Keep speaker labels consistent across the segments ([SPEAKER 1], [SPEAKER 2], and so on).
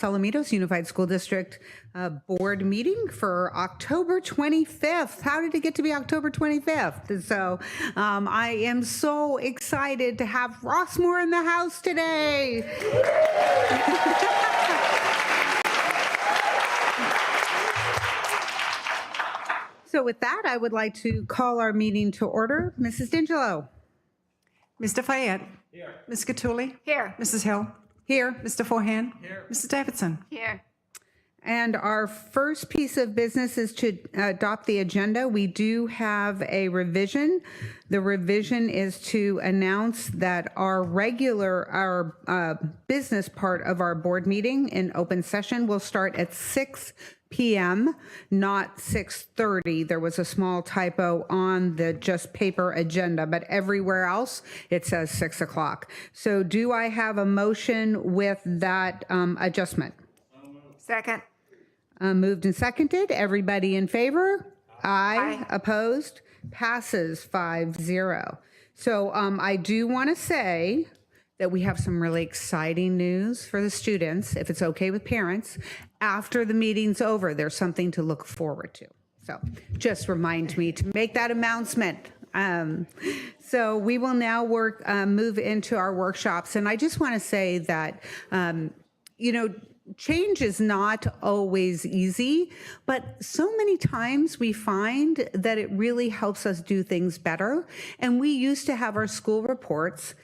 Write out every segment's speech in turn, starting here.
[SPEAKER 1] Alamitos Unified School District board meeting for October 25th. How did it get to be October 25th? So I am so excited to have Rossmoor in the house today. So with that, I would like to call our meeting to order. Mrs. D'Angelo.
[SPEAKER 2] Mr. Fayette. Here. Ms. Catulli.
[SPEAKER 3] Here.
[SPEAKER 2] Mrs. Hill.
[SPEAKER 1] Here.
[SPEAKER 2] Mr. Forehand. Here. Mrs. Davidson.
[SPEAKER 3] Here.
[SPEAKER 1] And our first piece of business is to adopt the agenda. We do have a revision. The revision is to announce that our business part of our board meeting in open session will start at 6 p.m., not 6:30. There was a small typo on the just paper agenda, but everywhere else it says 6 o'clock. So do I have a motion with that adjustment?
[SPEAKER 3] Second.
[SPEAKER 1] Moved and seconded. Everybody in favor? Aye. Opposed? Passes 5-0. So I do want to say that we have some really exciting news for the students, if it's okay with parents. After the meeting's over, there's something to look forward to. So just remind me to make that announcement. So we will now move into our workshops. And I just want to say that, change is not always easy, but so many times we find that it really helps us do things better. And we used to have our school reports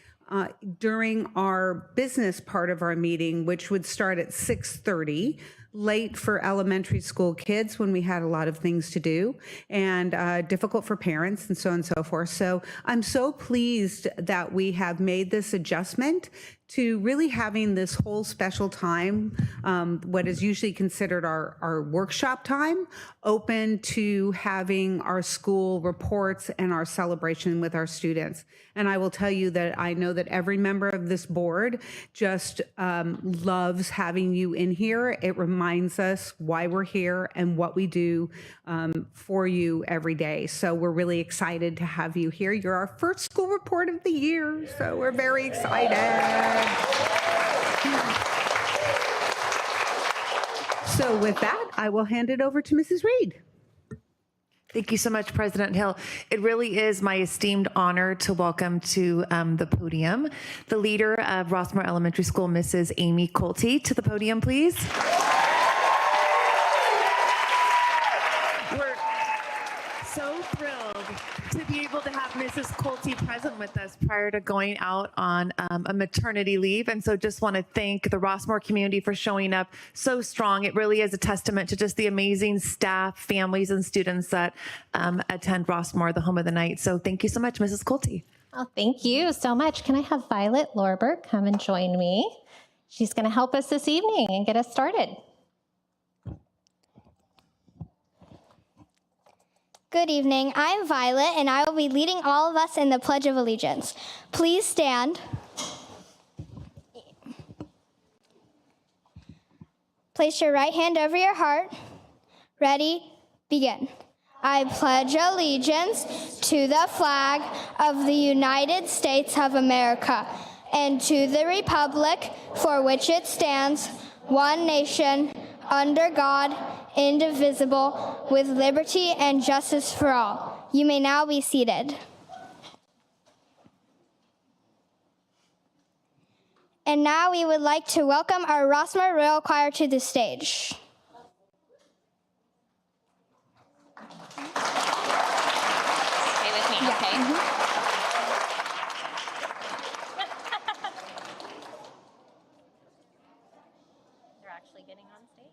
[SPEAKER 1] during our business part of our meeting, which would start at 6:30, late for elementary school kids when we had a lot of things to do, and difficult for parents and so on and so forth. So I'm so pleased that we have made this adjustment to really having this whole special time, what is usually considered our workshop time, open to having our school reports and our celebration with our students. And I will tell you that I know that every member of this board just loves having you in here. It reminds us why we're here and what we do for you every day. So we're really excited to have you here. You're our first school report of the year, so we're very excited. So with that, I will hand it over to Mrs. Reed.
[SPEAKER 4] Thank you so much, President Hill. It really is my esteemed honor to welcome to the podium the leader of Rossmoor Elementary School, Mrs. Amy Coltey. To the podium, please. We're so thrilled to be able to have Mrs. Coltey present with us prior to going out on a maternity leave. And so just want to thank the Rossmoor community for showing up so strong. It really is a testament to just the amazing staff, families, and students that attend Rossmoor, the home of the night. So thank you so much, Mrs. Coltey.
[SPEAKER 5] Oh, thank you so much. Can I have Violet Lorberg come and join me? She's going to help us this evening and get us started.
[SPEAKER 6] Good evening. I'm Violet, and I will be leading all of us in the Pledge of Allegiance. Please stand. Place your right hand over your heart. Ready? Begin. I pledge allegiance to the flag of the United States of America and to the republic for which it stands, one nation, under God, indivisible, with liberty and justice for all. You may now be seated. And now we would like to welcome our Rossmoor Royal Choir to the stage.
[SPEAKER 5] Stay with me, okay? They're actually getting on stage.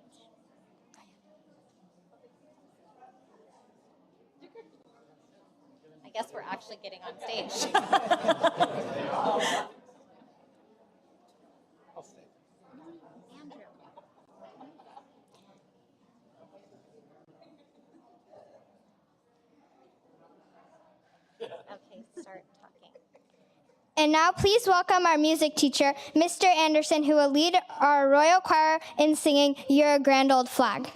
[SPEAKER 5] I guess we're actually getting on stage. Andrew. Okay, start talking.
[SPEAKER 6] And now please welcome our music teacher, Mr. Anderson, who will lead our Royal Choir in singing You're a Grand Old Flag.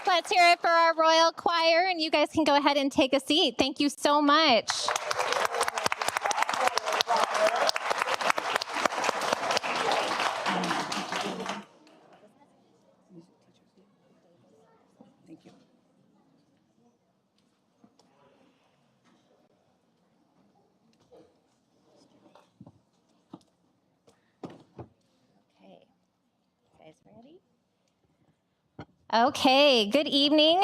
[SPEAKER 5] Let's hear it for our Royal Choir, and you guys can go ahead and take a seat. Thank you so much.
[SPEAKER 1] Thank you.
[SPEAKER 5] Okay, you guys ready? Okay, good evening,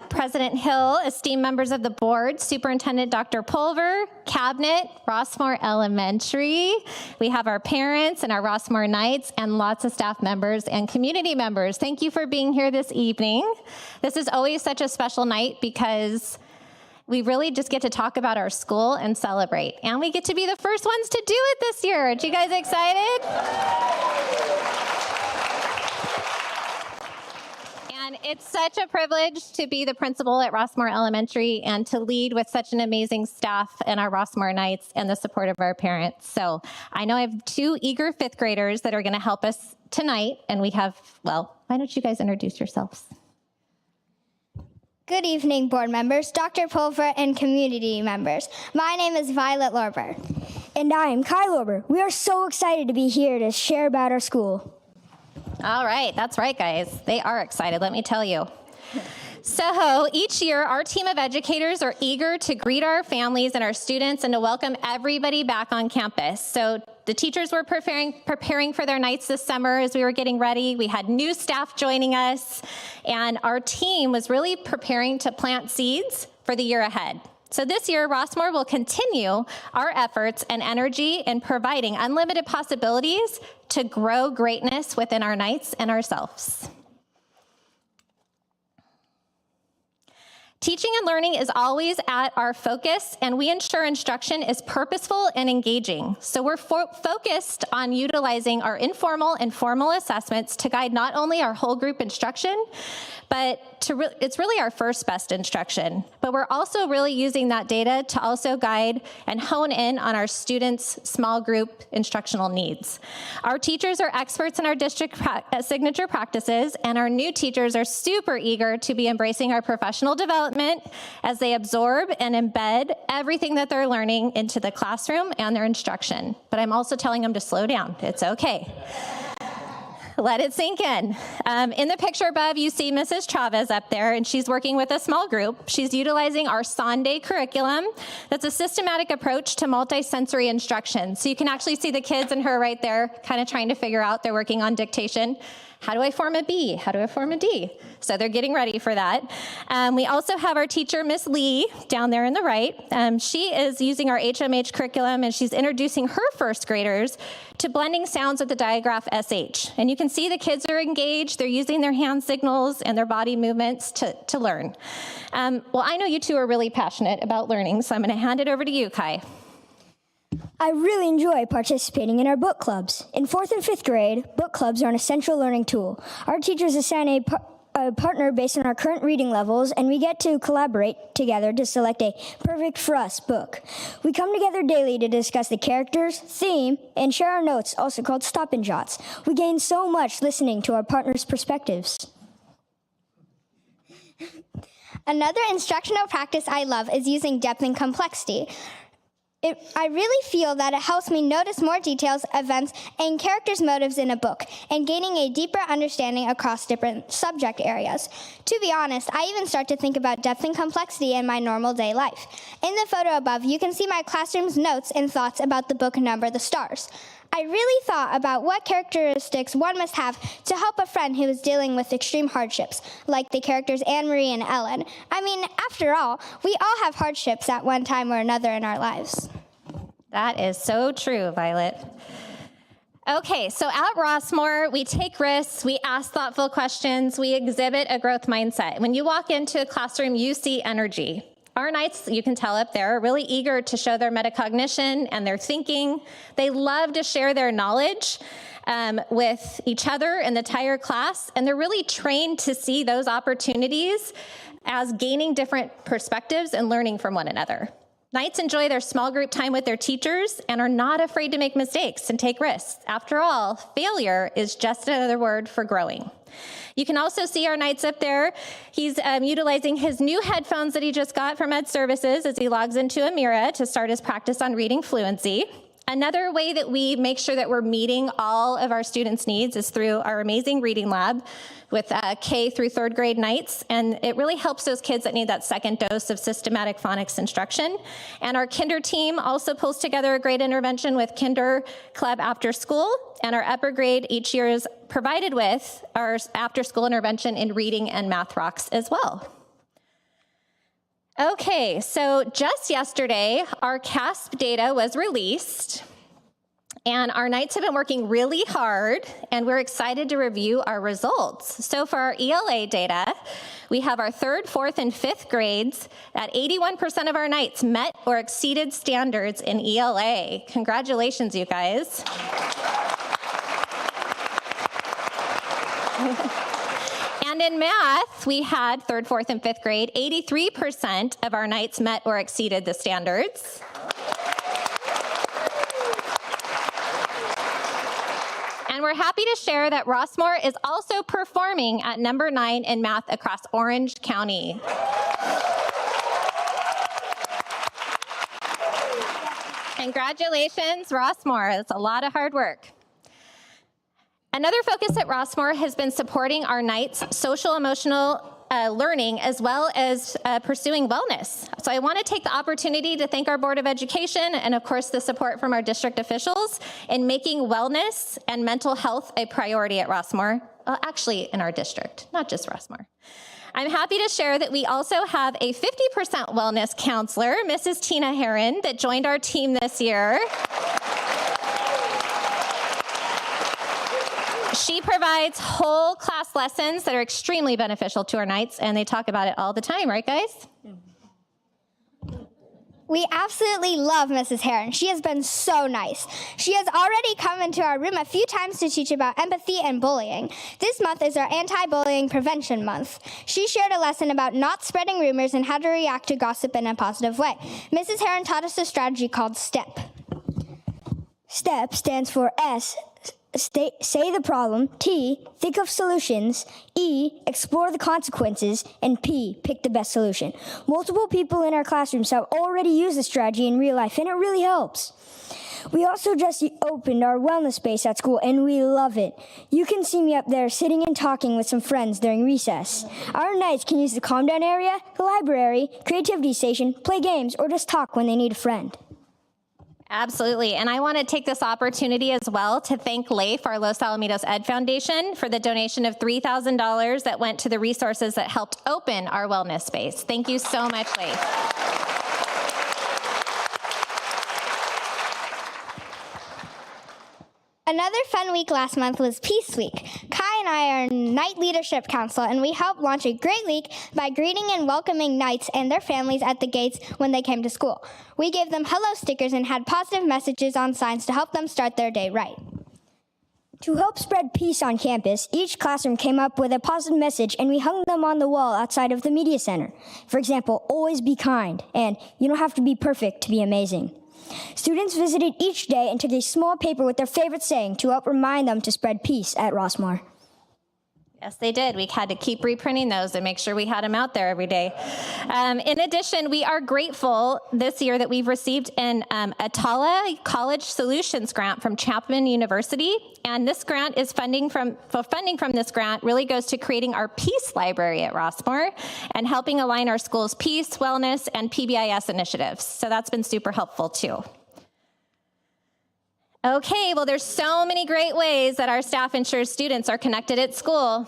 [SPEAKER 5] President Hill, esteemed members of the board, Superintendent Dr. Pulver, Cabinet, Rossmoor Elementary. We have our parents and our Rossmoor Knights and lots of staff members and community members. Thank you for being here this evening. This is always such a special night because we really just get to talk about our school and celebrate. And we get to be the first ones to do it this year. Aren't you guys excited? And it's such a privilege to be the principal at Rossmoor Elementary and to lead with such an amazing staff and our Rossmoor Knights and the support of our parents. So I know I have two eager fifth graders that are going to help us tonight. And we have, well, why don't you guys introduce yourselves?
[SPEAKER 6] Good evening, board members, Dr. Pulver, and community members. My name is Violet Lorber.
[SPEAKER 3] And I am Kai Lorber. We are so excited to be here to share about our school.
[SPEAKER 5] All right, that's right, guys. They are excited, let me tell you. So each year, our team of educators are eager to greet our families and our students and to welcome everybody back on campus. So the teachers were preparing for their nights this summer as we were getting ready. We had new staff joining us, and our team was really preparing to plant seeds for the year ahead. So this year, Rossmoor will continue our efforts and energy in providing unlimited possibilities to grow greatness within our Knights and ourselves. Teaching and learning is always at our focus, and we ensure instruction is purposeful and engaging. So we're focused on utilizing our informal and formal assessments to guide not only our whole group instruction, but it's really our first best instruction. But we're also really using that data to also guide and hone in on our students' small group instructional needs. Our teachers are experts in our district signature practices, and our new teachers are super eager to be embracing our professional development as they absorb and embed everything that they're learning into the classroom and their instruction. But I'm also telling them to slow down. It's okay. Let it sink in. In the picture above, you see Mrs. Chavez up there, and she's working with a small group. She's utilizing our Sunday curriculum. That's a systematic approach to multisensory instruction. So you can actually see the kids and her right there kind of trying to figure out, they're working on dictation. How do I form a B? How do I form a D? So they're getting ready for that. We also have our teacher, Miss Lee, down there in the right. She is using our HMH curriculum, and she's introducing her first graders to blending sounds with the digraph SH. And you can see the kids are engaged. They're using their hand signals and their body movements to learn. Well, I know you two are really passionate about learning, so I'm going to hand it over to you, Kai.
[SPEAKER 3] I really enjoy participating in our book clubs. In 4th and 5th grade, book clubs are an essential learning tool. Our teachers assign a partner based on our current reading levels, and we get to collaborate together to select a perfect for us book. We come together daily to discuss the characters, theme, and share our notes, also called stop and jots. We gain so much listening to our partners' perspectives.
[SPEAKER 6] Another instructional practice I love is using depth and complexity. I really feel that it helps me notice more details, events, and characters' motives in a book, and gaining a deeper understanding across different subject areas. To be honest, I even start to think about depth and complexity in my normal day life. In the photo above, you can see my classroom's notes and thoughts about the book Number the Stars. I really thought about what characteristics one must have to help a friend who is dealing with extreme hardships, like the characters Anne-Marie and Ellen. I mean, after all, we all have hardships at one time or another in our lives.
[SPEAKER 5] That is so true, Violet. Okay, so at Rossmoor, we take risks, we ask thoughtful questions, we exhibit a growth mindset. When you walk into a classroom, you see energy. Our Knights, you can tell up there, are really eager to show their metacognition and their thinking. They love to share their knowledge with each other and the entire class, and they're really trained to see those opportunities as gaining different perspectives and learning from one another. Knights enjoy their small group time with their teachers and are not afraid to make mistakes and take risks. After all, failure is just another word for growing. You can also see our Knights up there. He's utilizing his new headphones that he just got from Ed Services as he logs into Amira to start his practice on reading fluency. Another way that we make sure that we're meeting all of our students' needs is through our amazing reading lab with K through 3rd grade Knights, and it really helps those kids that need that second dose of systematic phonics instruction. And our kinder team also pulls together a great intervention with Kinder Club After School, and our upper grade each year is provided with our after-school intervention in reading and math rocks as well. Okay, so just yesterday, our CASP data was released, and our Knights have been working really hard, and we're excited to review our results. So for our ELA data, we have our 3rd, 4th, and 5th grades. At 81% of our Knights met or exceeded standards in ELA. Congratulations, you guys. And in math, we had 3rd, 4th, and 5th grade. 83% of our Knights met or exceeded the standards. And we're happy to share that Rossmoor is also performing at number 9 in math across Orange County. Congratulations, Rossmoor. That's a lot of hard work. Another focus at Rossmoor has been supporting our Knights' social emotional learning as well as pursuing wellness. So I want to take the opportunity to thank our Board of Education and of course the support from our district officials in making wellness and mental health a priority at Rossmoor. Well, actually in our district, not just Rossmoor. I'm happy to share that we also have a 50% wellness counselor, Mrs. Tina Herron, that joined our team this year. She provides whole class lessons that are extremely beneficial to our Knights, and they talk about it all the time, right, guys?
[SPEAKER 6] We absolutely love Mrs. Heron. She has been so nice. She has already come into our room a few times to teach about empathy and bullying. This month is our anti-bullying prevention month. She shared a lesson about not spreading rumors and how to react to gossip in a positive way. Mrs. Heron taught us a strategy called STEP.
[SPEAKER 3] STEP stands for S, say the problem, T, think of solutions, E, explore the consequences, and P, pick the best solution. Multiple people in our classrooms have already used this strategy in real life, and it really helps. We also just opened our wellness space at school, and we love it. You can see me up there sitting and talking with some friends during recess. Our Knights can use the calm down area, the library, creativity station, play games, or just talk when they need a friend.
[SPEAKER 5] Absolutely. And I want to take this opportunity as well to thank LAIF, our Los Alamitos Ed Foundation, for the donation of $3,000 that went to the resources that helped open our wellness space. Thank you so much, LAIF.
[SPEAKER 6] Another fun week last month was Peace Week. Kai and I are Knight Leadership Council, and we helped launch a great week by greeting and welcoming Knights and their families at the gates when they came to school. We gave them hello stickers and had positive messages on signs to help them start their day right.
[SPEAKER 3] To help spread peace on campus, each classroom came up with a positive message, and we hung them on the wall outside of the media center. For example, always be kind, and you don't have to be perfect to be amazing. Students visited each day and took a small paper with their favorite saying to help remind them to spread peace at Rossmoor.
[SPEAKER 5] Yes, they did. We had to keep reprinting those and make sure we had them out there every day. In addition, we are grateful this year that we've received an Atala College Solutions grant from Chapman University. And this grant is funding from this grant really goes to creating our Peace Library at Rossmoor and helping align our school's peace, wellness, and PBIS initiatives. So that's been super helpful too. Okay, well, there's so many great ways that our staff ensures students are connected at school.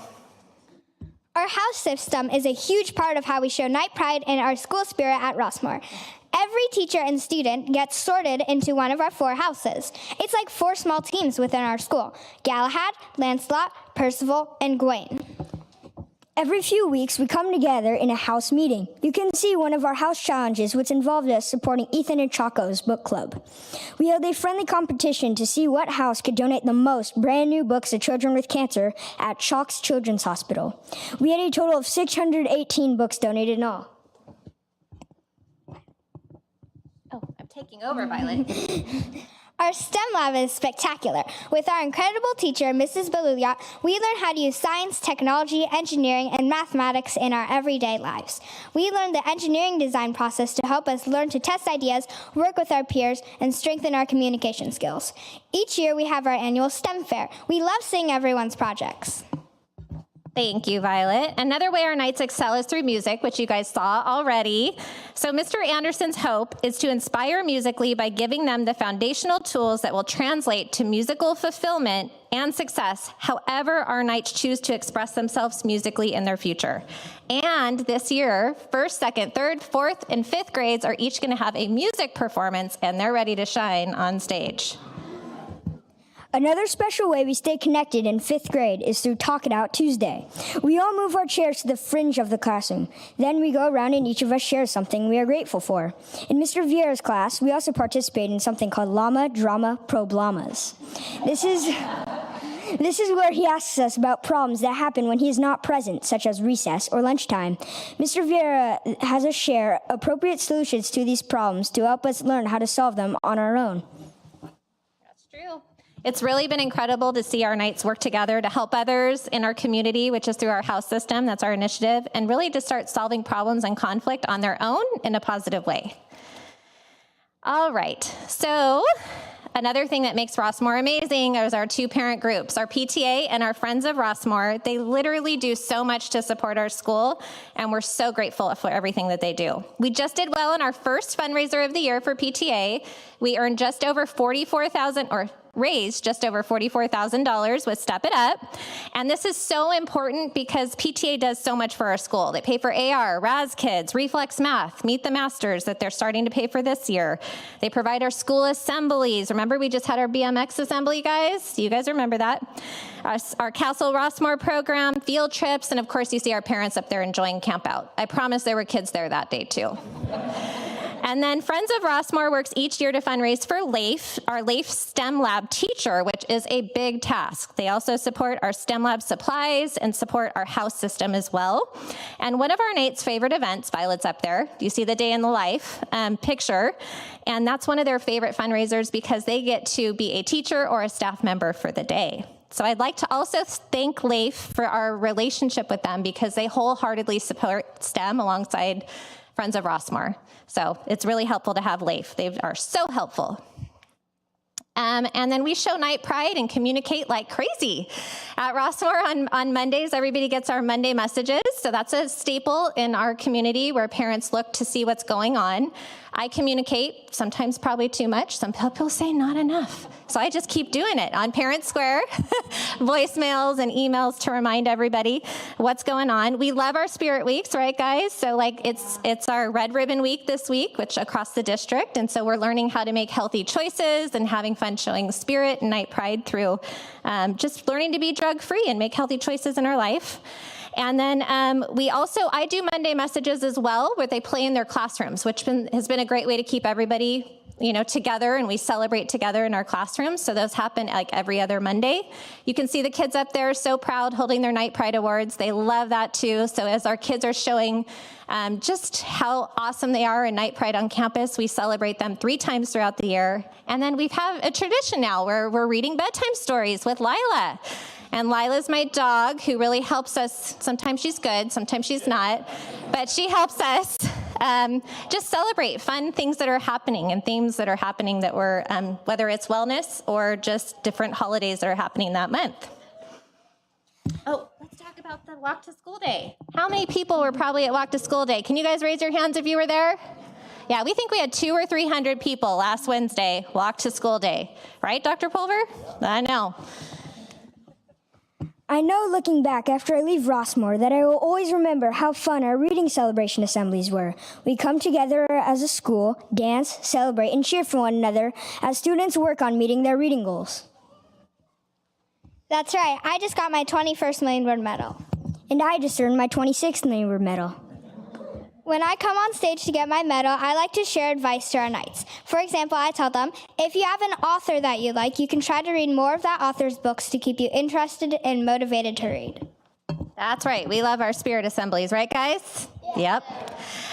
[SPEAKER 6] Our house system is a huge part of how we show Knight pride and our school spirit at Rossmoor. Every teacher and student gets sorted into one of our 4 houses. It's like 4 small teams within our school: Galahad, Lancelot, Percival, and Gawain.
[SPEAKER 3] Every few weeks, we come together in a house meeting. You can see one of our house challenges, which involved us supporting Ethan and Chaco's book club. We held a friendly competition to see what house could donate the most brand new books to children with cancer at Chalk's Children's Hospital. We had a total of 618 books donated in all.
[SPEAKER 5] Oh, I'm taking over, Violet.
[SPEAKER 6] Our STEM lab is spectacular. With our incredible teacher, Mrs. Beluliat, we learn how to use science, technology, engineering, and mathematics in our everyday lives. We learn the engineering design process to help us learn to test ideas, work with our peers, and strengthen our communication skills. Each year, we have our annual STEM fair. We love seeing everyone's projects.
[SPEAKER 5] Thank you, Violet. Another way our Knights excel is through music, which you guys saw already. So Mr. Anderson's hope is to inspire musically by giving them the foundational tools that will translate to musical fulfillment and success, however our Knights choose to express themselves musically in their future. And this year, 1st, 2nd, 3rd, 4th, and 5th grades are each going to have a music performance, and they're ready to shine on stage.
[SPEAKER 3] Another special way we stay connected in 5th grade is through Talk It Out Tuesday. We all move our chairs to the fringe of the classroom. Then we go around and each of us shares something we are grateful for. In Mr. Vieira's class, we also participate in something called Llama Drama Problamas. This is where he asks us about problems that happen when he is not present, such as recess or lunchtime. Mr. Vieira has us share appropriate solutions to these problems to help us learn how to solve them on our own.
[SPEAKER 5] That's true. It's really been incredible to see our Knights work together to help others in our community, which is through our house system. That's our initiative, and really to start solving problems and conflict on their own in a positive way. All right, so another thing that makes Rossmoor amazing is our 2 parent groups, our PTA and our Friends of Rossmoor. They literally do so much to support our school, and we're so grateful for everything that they do. We just did well in our first fundraiser of the year for PTA. We earned just over raised just over $44,000 with Step It Up. And this is so important because PTA does so much for our school. They pay for AR, RAS Kids, Reflex Math, Meet the Masters that they're starting to pay for this year. They provide our school assemblies. Remember, we just had our BMX assembly, guys? You guys remember that? Our Castle Rossmoor program, field trips, and of course, you see our parents up there enjoying Camp Out. I promise there were kids there that day, too. And then Friends of Rossmoor works each year to fundraise for LAIF, our LAIF STEM Lab teacher, which is a big task. They also support our STEM Lab supplies and support our house system as well. And one of our Nate's favorite events, Violet's up there, you see the day in the life picture, and that's one of their favorite fundraisers because they get to be a teacher or a staff member for the day. So I'd like to also thank LAIF for our relationship with them because they wholeheartedly support STEM alongside Friends of Rossmoor. So it's really helpful to have LAIF. They are so helpful. And then we show Night Pride and communicate like crazy. At Rossmoor on Mondays, everybody gets our Monday messages. So that's a staple in our community where parents look to see what's going on. I communicate, sometimes probably too much. Some people say not enough. So I just keep doing it on Parent Square, voicemails and emails to remind everybody what's going on. We love our Spirit Weeks, right, guys? So like it's our Red Ribbon Week this week, which across the district. And so we're learning how to make healthy choices and having fun showing spirit and Night Pride through just learning to be drug-free and make healthy choices in our life. And then I do Monday messages as well, where they play in their classrooms, which has been a great way to keep everybody, together, and we celebrate together in our classrooms. So those happen like every other Monday. You can see the kids up there so proud holding their Night Pride Awards. They love that too. So as our kids are showing just how awesome they are in Night Pride on campus, we celebrate them 3 times throughout the year. And then we have a tradition now where we're reading bedtime stories with Lila. And Lila's my dog who really helps us. Sometimes she's good, sometimes she's not, but she helps us just celebrate fun things that are happening and themes that are happening that were, whether it's wellness or just different holidays that are happening that month. Oh, let's talk about the Walk to School Day. How many people were probably at Walk to School Day? Can you guys raise your hands if you were there? Yeah, we think we had 200 or 300 people last Wednesday Walk to School Day. Right, Dr. Pulver? I know.
[SPEAKER 3] I know looking back after I leave Rossmoor that I will always remember how fun our reading celebration assemblies were. We come together as a school, dance, celebrate, and cheer for one another as students work on meeting their reading goals.
[SPEAKER 6] That's right. I just got my 21st Million Word Medal.
[SPEAKER 3] And I just earned my 26th Million Word Medal.
[SPEAKER 6] When I come on stage to get my medal, I like to share advice to our knights. For example, I tell them, if you have an author that you like, you can try to read more of that author's books to keep you interested and motivated to read.
[SPEAKER 5] That's right. We love our spirit assemblies, right, guys? Yeah.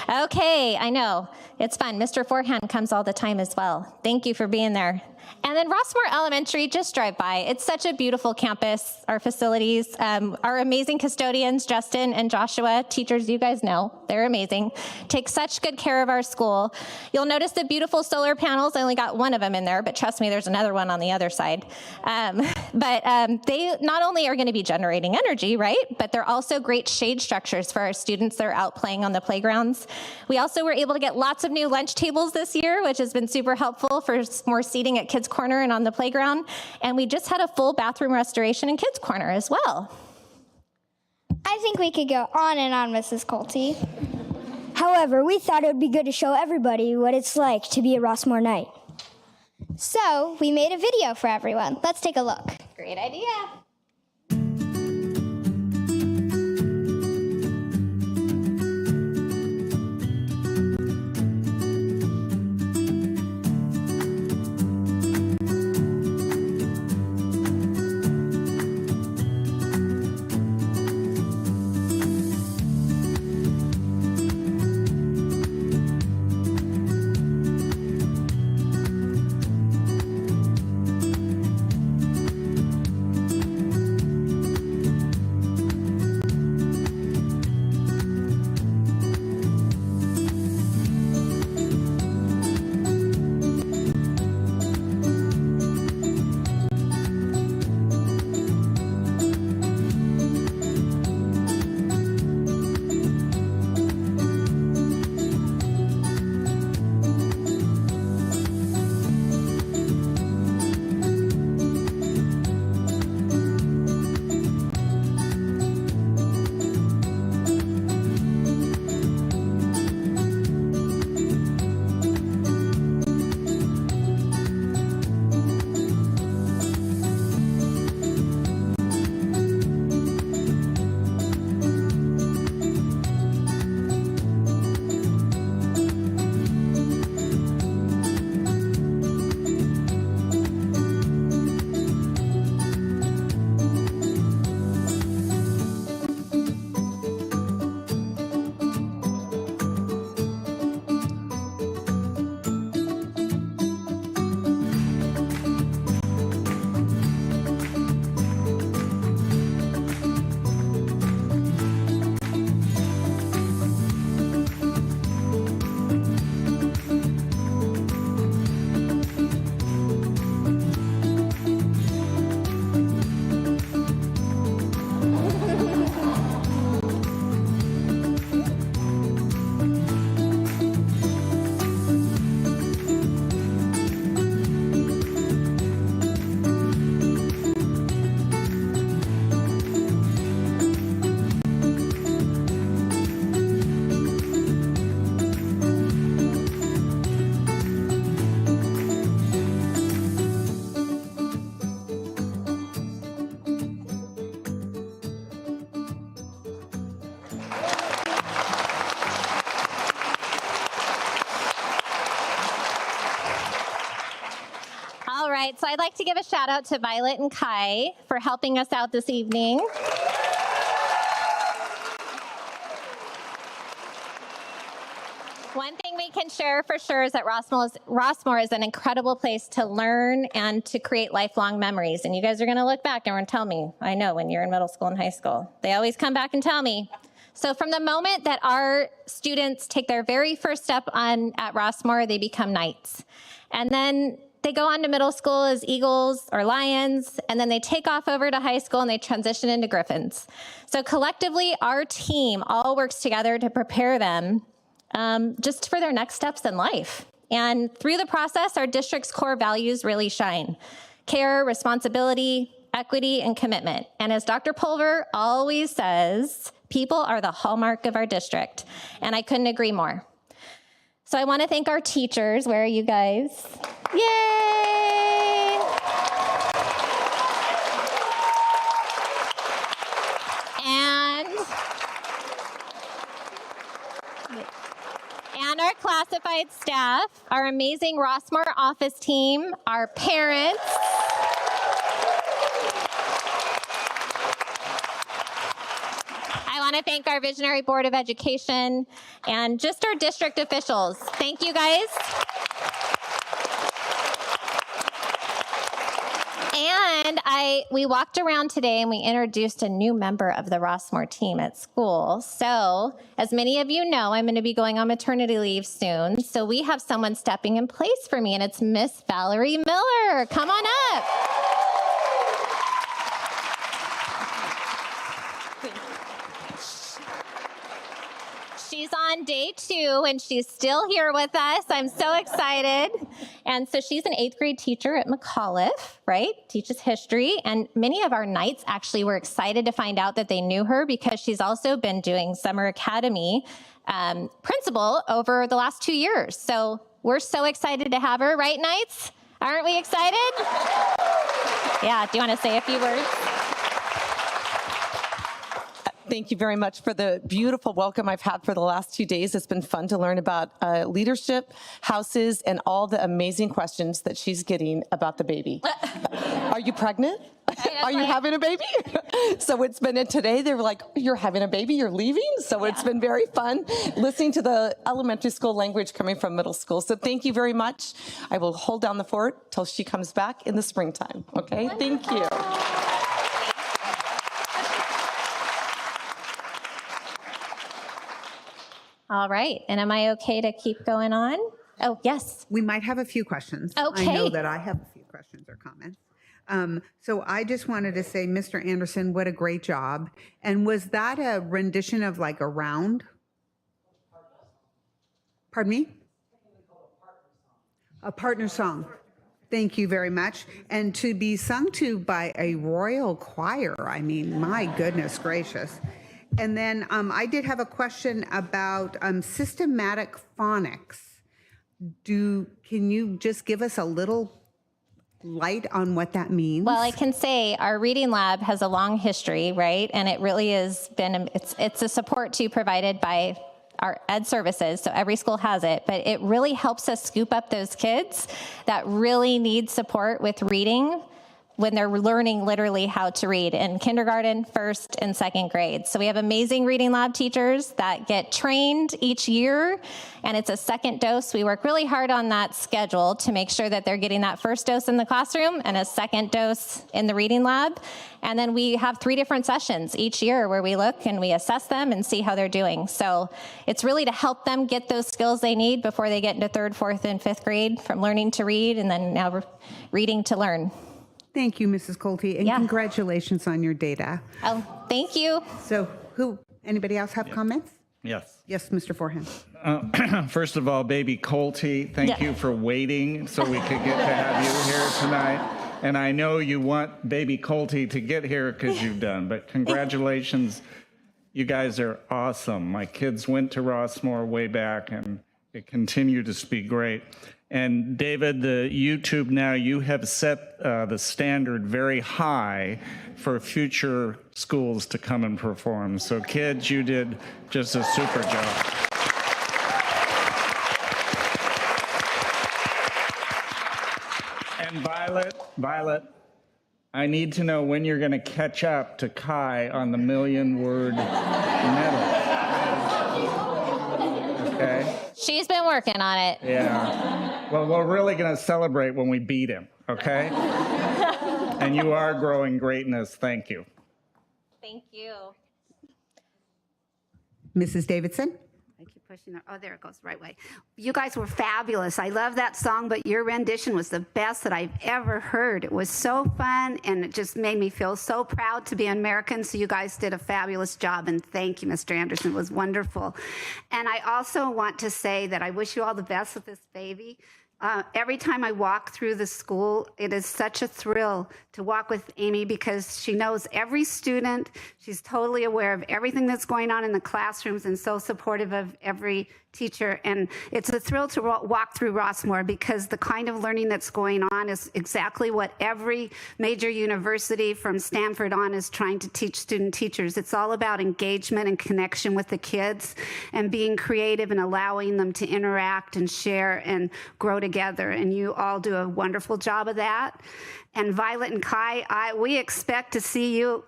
[SPEAKER 5] Yep. Okay, I know. It's fun. Mr. Forehand comes all the time as well. Thank you for being there. And then Rossmoor Elementary, just drive by. It's such a beautiful campus, our facilities. Our amazing custodians, Justin and Joshua, teachers you guys know, they're amazing, take such good care of our school. You'll notice the beautiful solar panels. I only got one of them in there, but trust me, there's another one on the other side. They not only are going to be generating energy, right, but they're also great shade structures for our students that are out playing on the playgrounds. We also were able to get lots of new lunch tables this year, which has been super helpful for more seating at Kids Corner and on the playground. And we just had a full bathroom restoration in Kids Corner as well.
[SPEAKER 6] I think we could go on and on, Mrs. Coltey.
[SPEAKER 3] However, we thought it would be good to show everybody what it's like to be a Rossmoor Knight.
[SPEAKER 6] So we made a video for everyone. Let's take a look.
[SPEAKER 5] Great idea. right, so I'd like to give a shout out to Violet and Kai for helping us out this evening. One thing we can share for sure is that Rossmoor is an incredible place to learn and to create lifelong memories. And you guys are going to look back and tell me, I know when you're in middle school and high school, they always come back and tell me. So from the moment that our students take their very first step at Rossmoor, they become knights. And then they go on to middle school as Eagles or Lions, and then they take off over to high school and they transition into Griffins. So collectively, our team all works together to prepare them just for their next steps in life. And through the process, our district's core values really shine: care, responsibility, equity, and commitment. And as Dr. Pulver always says, people are the hallmark of our district. And I couldn't agree more. So I want to thank our teachers. Where are you guys? Yay! And our classified staff, our amazing Rossmoor office team, our parents, I want to thank our Visionary Board of Education and just our district officials. Thank you, guys. And we walked around today and we introduced a new member of the Rossmoor team at school. So as many of you know, I'm going to be going on maternity leave soon. So we have someone stepping in place for me, and it's Miss Valerie Miller. Come on up. She's on day 2, and she's still here with us. I'm so excited. And so she's an 8th grade teacher at McAuliffe, right? Teaches history. And many of our Knights actually were excited to find out that they knew her because she's also been doing summer academy principal over the last 2 years. So we're so excited to have her, right, Knights? Aren't we excited? Yeah, do you want to say a few words?
[SPEAKER 7] Thank you very much for the beautiful welcome I've had for the last 2 days. It's been fun to learn about leadership, houses, and all the amazing questions that she's getting about the baby. Are you pregnant? Are you having a baby? So it's been, and today they were like, you're having a baby, you're leaving? So it's been very fun listening to the elementary school language coming from middle school. So thank you very much. I will hold down the fort till she comes back in the springtime. Okay, thank you.
[SPEAKER 5] All right, and am I okay to keep going on? Oh, yes.
[SPEAKER 1] We might have a few questions.
[SPEAKER 5] Okay.
[SPEAKER 1] I know that I have a few questions or comments. So I just wanted to say, Mr. Anderson, what a great job. And was that a rendition of like a round? Pardon me? A partner song. Thank you very much. And to be sung to by a royal choir, I mean, my goodness gracious. And then I did have a question about systematic phonics. Can you just give us a little light on what that means?
[SPEAKER 5] Well, I can say our reading lab has a long history, right? And it really has been, it's a support too provided by our ed services, so every school has it, but it really helps us scoop up those kids that really need support with reading when they're learning literally how to read in kindergarten, 1st, and 2nd grade. So we have amazing reading lab teachers that get trained each year, and it's a second dose. We work really hard on that schedule to make sure that they're getting that first dose in the classroom and a second dose in the reading lab. And then we have 3 different sessions each year where we look and we assess them and see how they're doing. So it's really to help them get those skills they need before they get into 3rd, 4th, and 5th grade, from learning to read and then now reading to learn.
[SPEAKER 1] Thank you, Mrs. Coltey, and congratulations on your data.
[SPEAKER 5] Oh, thank you.
[SPEAKER 1] So anybody else have comments?
[SPEAKER 8] Yes.
[SPEAKER 1] Yes, Mr. Forehand.
[SPEAKER 8] First of all, baby Coltey, thank you for waiting so we could get to have you here tonight. And I know you want baby Coltey to get here because you've done, but congratulations. You guys are awesome. My kids went to Rossmoor way back, and it continued to be great. And David, the YouTube now, you have set the standard very high for future schools to come and perform. So kids, you did just a super job. And Violet, I need to know when you're going to catch up to Kai on the million-word medal. Okay?
[SPEAKER 5] She's been working on it.
[SPEAKER 8] Yeah. Well, we're really going to celebrate when we beat him, okay? And you are growing greatness. Thank you.
[SPEAKER 5] Thank you.
[SPEAKER 1] Mrs. Davidson?
[SPEAKER 9] I keep pushing there. Oh, there it goes, right way. You guys were fabulous. I love that song, but your rendition was the best that I've ever heard. It was so fun, and it just made me feel so proud to be an American. So you guys did a fabulous job, and thank you, Mr. Anderson. It was wonderful. And I also want to say that I wish you all the best with this baby. Every time I walk through the school, it is such a thrill to walk with Amy because she knows every student. She's totally aware of everything that's going on in the classrooms and so supportive of every teacher. And it's a thrill to walk through Rossmoor because the kind of learning that's going on is exactly what every major university from Stanford on is trying to teach student teachers. It's all about engagement and connection with the kids and being creative and allowing them to interact and share and grow together. And you all do a wonderful job of that. And Violet and Kai, we expect to see you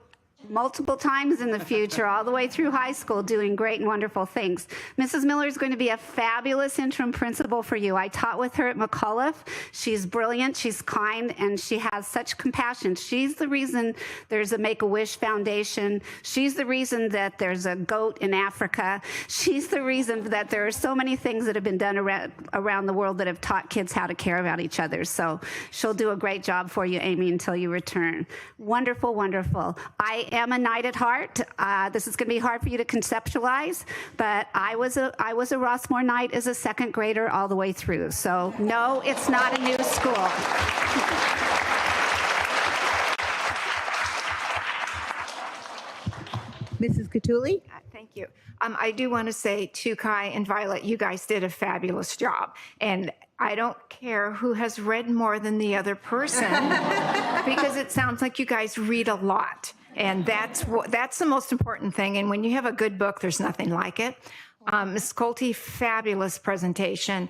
[SPEAKER 9] multiple times in the future, all the way through high school, doing great and wonderful things. Mrs. Miller is going to be a fabulous interim principal for you. I taught with her at McAuliffe. She's brilliant, she's kind, and she has such compassion. She's the reason there's a Make-A-Wish Foundation. She's the reason that there's a goat in Africa. She's the reason that there are so many things that have been done around the world that have taught kids how to care about each other. So she'll do a great job for you, Amy, until you return. Wonderful, wonderful. I am a knight at heart. This is going to be hard for you to conceptualize, but I was a Rossmoor knight as a second grader all the way through. So no, it's not a new school.
[SPEAKER 1] Mrs. Catulli?
[SPEAKER 2] Thank you. I do want to say to Kai and Violet, you guys did a fabulous job. And I don't care who has read more than the other person because it sounds like you guys read a lot. And that's the most important thing. And when you have a good book, there's nothing like it. Ms. Coltey, fabulous presentation.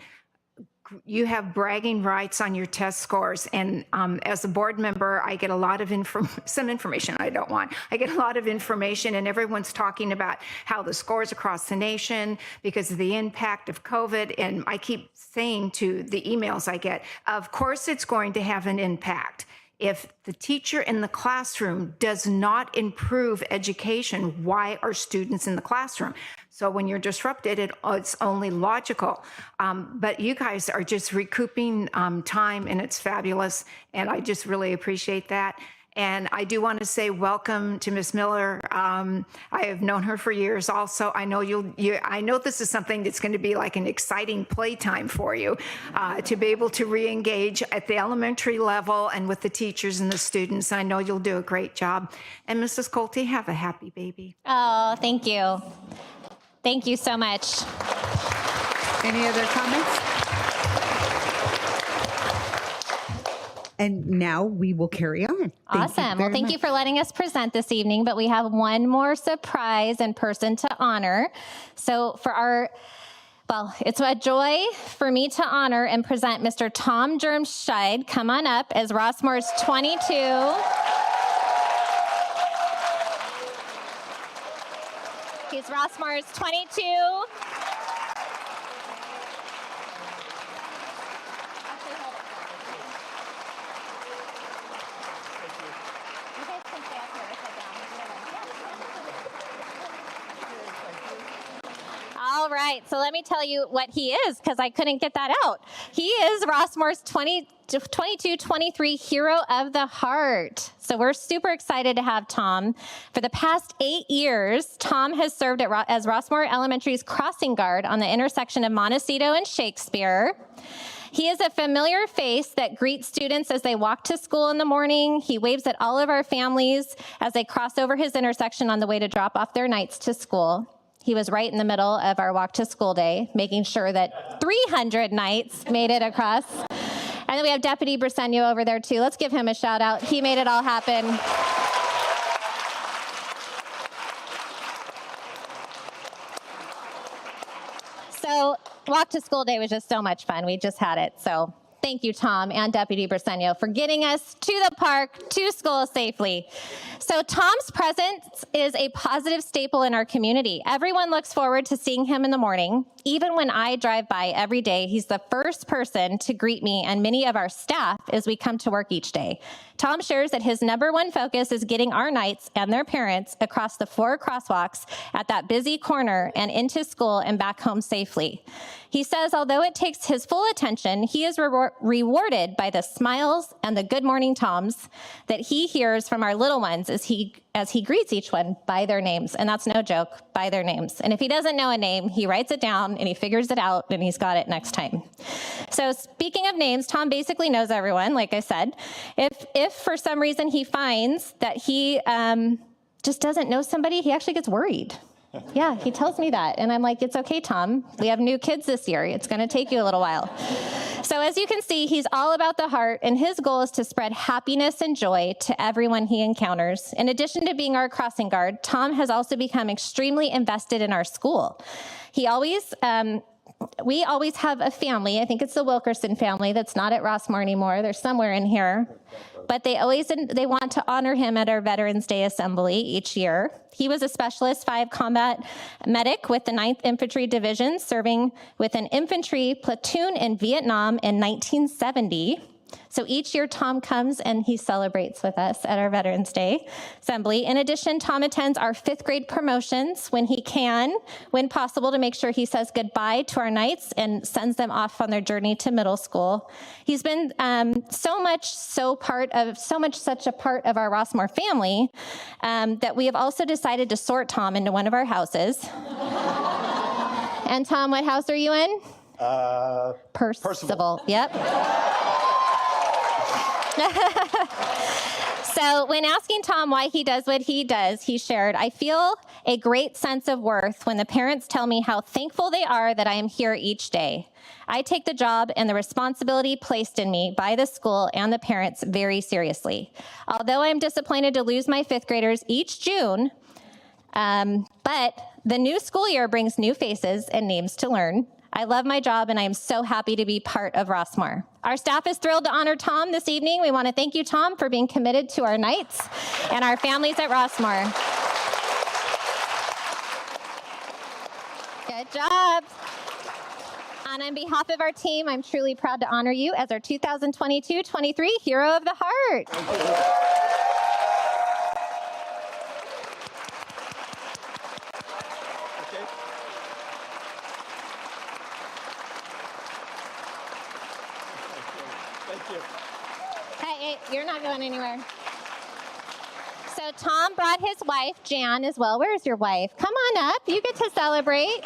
[SPEAKER 2] You have bragging rights on your test scores. And as a board member, I get a lot of some information I don't want. I get a lot of information, and everyone's talking about how the scores across the nation because of the impact of COVID. And I keep saying to the emails I get, of course it's going to have an impact. If the teacher in the classroom does not improve education, why are students in the classroom? So when you're disrupted, it's only logical. But you guys are just recouping time, and it's fabulous. And I just really appreciate that. And I do want to say welcome to Ms. Miller. I have known her for years also. I know I know this is something that's going to be like an exciting playtime for you to be able to re-engage at the elementary level and with the teachers and the students. I know you'll do a great job. And Mrs. Coltey, have a happy baby.
[SPEAKER 5] Oh, thank you. Thank you so much.
[SPEAKER 2] Any other comments?
[SPEAKER 1] And now we will carry on.
[SPEAKER 5] Awesome. Well, thank you for letting us present this evening, but we have one more surprise and person to honor. So it's a joy for me to honor and present Mr. Tom Germscheid. Come on up as Rossmoor's 22. He's Rossmoor's 22. All right, so let me tell you what he is, because I couldn't get that out. He is Rossmoor's 22-23 Hero of the Heart. So we're super excited to have Tom. For the past 8 years, Tom has served as Rossmoor Elementary's crossing guard on the intersection of Montecito and Shakespeare. He is a familiar face that greets students as they walk to school in the morning. He waves at all of our families as they cross over his intersection on the way to drop off their knights to school. He was right in the middle of our walk to school day, making sure that 300 knights made it across. And then we have Deputy Briseño over there too. Let's give him a shout out. He made it all happen. So walk to school day was just so much fun. We just had it. So Thank you, Tom and Deputy Briseño, for getting us to the park, to school safely. So Tom's presence is a positive staple in our community. Everyone looks forward to seeing him in the morning. Even when I drive by every day, he's the first person to greet me and many of our staff as we come to work each day. Tom shares that his number one focus is getting our Knights and their parents across the 4 crosswalks at that busy corner and into school and back home safely. He says although it takes his full attention, he is rewarded by the smiles and the good morning Toms that he hears from our little ones as he greets each one by their names. And that's no joke, by their names. And if he doesn't know a name, he writes it down and he figures it out and he's got it next time. So speaking of names, Tom basically knows everyone, like I said. If for some reason he finds that he just doesn't know somebody, he actually gets worried. Yeah, he tells me that. And I'm like, it's okay, Tom. We have new kids this year. It's going to take you a little while. So as you can see, he's all about the heart, and his goal is to spread happiness and joy to everyone he encounters. In addition to being our crossing guard, Tom has also become extremely invested in our school. We always have a family. I think it's the Wilkerson family that's not at Rossmoor anymore. They're somewhere in here. But they want to honor him at our Veterans Day Assembly each year. He was a Specialist 5 combat medic with the 9th Infantry Division, serving with an infantry platoon in Vietnam in 1970. So each year, Tom comes and he celebrates with us at our Veterans Day Assembly. In addition, Tom attends our 5th grade promotions when he can, when possible, to make sure he says goodbye to our Knights and sends them off on their journey to middle school. He's been such a part of our Rossmoor family that we have also decided to sort Tom into one of our houses. And Tom, what house are you in? Percival. Yep. So when asking Tom why he does what he does, he shared, I feel a great sense of worth when the parents tell me how thankful they are that I am here each day. I take the job and the responsibility placed in me by the school and the parents very seriously. Although I am disappointed to lose my 5th graders each June, but the new school year brings new faces and names to learn. I love my job, and I am so happy to be part of Rossmoor. Our staff is thrilled to honor Tom this evening. We want to thank you, Tom, for being committed to our Knights and our families at Rossmoor. Good job. And on behalf of our team, I'm truly proud to honor you as our 2022-23 Hero of the Heart. Hey, you're not going anywhere. So Tom brought his wife, Jan, as well. Where's your wife? Come on up. You get to celebrate.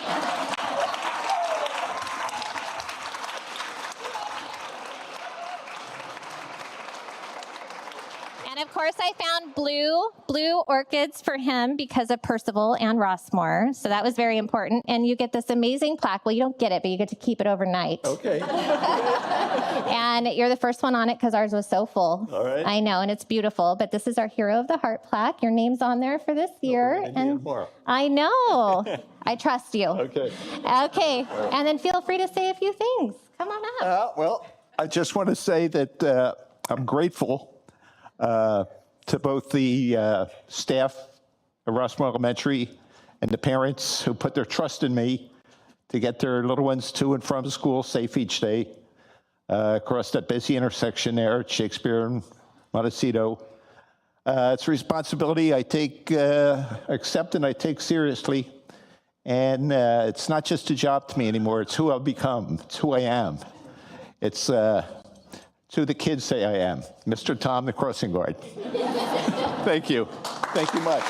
[SPEAKER 5] And of course, I found blue orchids for him because of Percival and Rossmoor. So that was very important. And you get this amazing plaque. Well, you don't get it, but you get to keep it overnight.
[SPEAKER 10] Okay.
[SPEAKER 5] And you're the first one on it because ours was so full.
[SPEAKER 10] All right.
[SPEAKER 5] I know, and it's beautiful. But this is our Hero of the Heart plaque. Your name's on there for this year.
[SPEAKER 10] And more.
[SPEAKER 5] I know. I trust you.
[SPEAKER 10] Okay.
[SPEAKER 5] Okay. And then feel free to say a few things. Come on up.
[SPEAKER 10] Well, I just want to say that I'm grateful to both the staff of Rossmoor Elementary and the parents who put their trust in me to get their little ones to and from school safe each day across that busy intersection there at Shakespeare and Montecito. It's a responsibility I accept and I take seriously. And it's not just a job to me anymore. It's who I've become. It's who I am. It's who the kids say I am, Mr. Tom, the crossing guard. Thank you. Thank you much.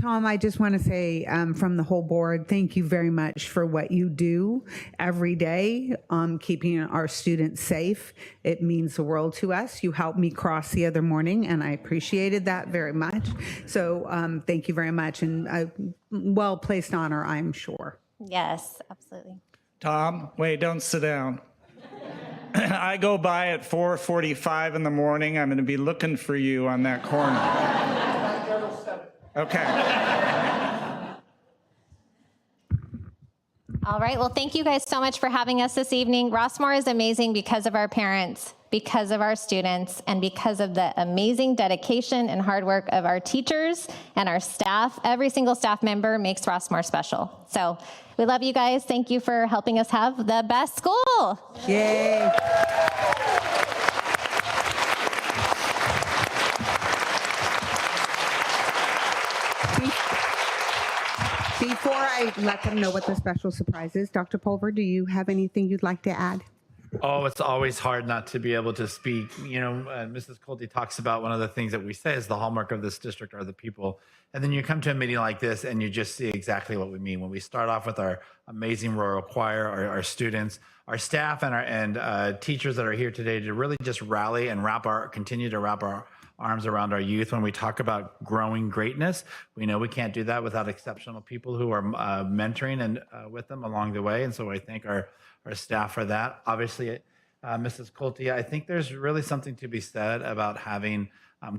[SPEAKER 1] Tom, I just want to say from the whole board, thank you very much for what you do every day, keeping our students safe. It means the world to us. You helped me cross the other morning, and I appreciated that very much. So thank you very much, and a well-placed honor, I'm sure.
[SPEAKER 5] Yes, absolutely.
[SPEAKER 8] Tom, wait, don't sit down. I go by at 4:45 in the morning. I'm going to be looking for you on that corner. Okay.
[SPEAKER 5] All right. Well, thank you guys so much for having us this evening. Rossmoor is amazing because of our parents, because of our students, and because of the amazing dedication and hard work of our teachers and our staff. Every single staff member makes Rossmoor special. So we love you guys. Thank you for helping us have the best school.
[SPEAKER 1] Yay. Before I let them know what the special surprise is, Dr. Pulver, do you have anything you'd like to add?
[SPEAKER 11] Oh, it's always hard not to be able to speak. You know, Mrs. Coltey talks about one of the things that we say is the hallmark of this district are the people. And then you come to a meeting like this and you just see exactly what we mean. When we start off with our amazing Royal Choir, our students, our staff, and teachers that are here today to really just rally and continue to wrap our arms around our youth. When we talk about growing greatness, we know we can't do that without exceptional people who are mentoring and with them along the way. And so I thank our staff for that. Obviously, Mrs. Coltey, I think there's really something to be said about having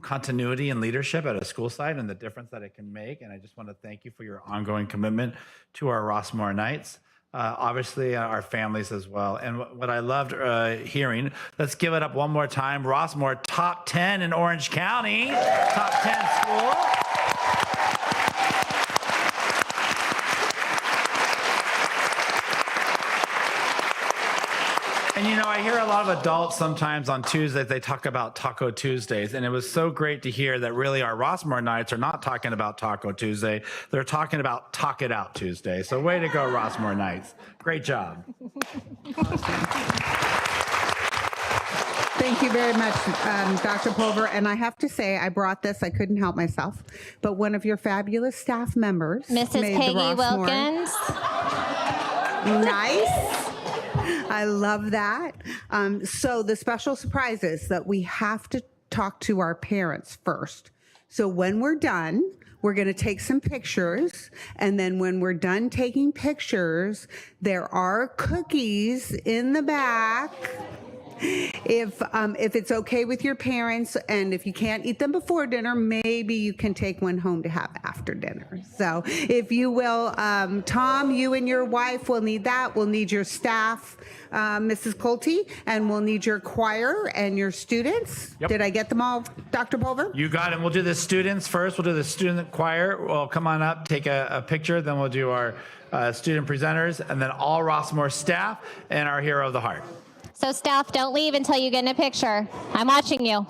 [SPEAKER 11] continuity and leadership at a school site and the difference that it can make. And I just want to thank you for your ongoing commitment to our Rossmoor Nights. Obviously, our families as well. And what I loved hearing, let's give it up one more time. Rossmoor, top 10 in Orange County, top 10 school. And you know, I hear a lot of adults sometimes on Tuesdays, they talk about Taco Tuesdays. And it was so great to hear that really our Rossmoor Nights are not talking about Taco Tuesday. They're talking about Talk It Out Tuesday. So way to go, Rossmoor Nights. Great job.
[SPEAKER 1] Thank you very much, Dr. Pulver. And I have to say, I brought this, I couldn't help myself, but one of your fabulous staff members,
[SPEAKER 5] Mrs.
[SPEAKER 1] made the
[SPEAKER 5] Peggy
[SPEAKER 1] Rossmoor
[SPEAKER 5] Wilkins.
[SPEAKER 1] nice. I love that. So the special surprise is that we have to talk to our parents first. So when we're done, we're going to take some pictures. And then when we're done taking pictures, there are cookies in the back. If it's okay with your parents, and if you can't eat them before dinner, maybe you can take one home to have after dinner. So if you will, Tom, you and your wife will need that. We'll need your staff, Mrs. Coltey, and we'll need your choir and your students.
[SPEAKER 11] Yep.
[SPEAKER 1] Did I get them all, Dr. Pulver?
[SPEAKER 11] You got it. We'll do the students first. We'll do the student choir. We'll come on up, take a picture. Then we'll do our student presenters, and then all Rossmoor staff and our hero of the heart.
[SPEAKER 5] So staff, don't leave until you get in a picture. I'm watching you.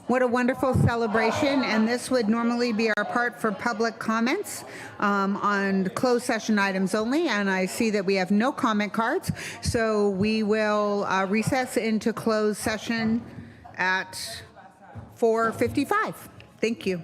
[SPEAKER 1] What a wonderful celebration. And this would normally be our part for public comments on closed session items only. And I see that we have no comment cards. So we will recess into closed session at 4:55. Thank you.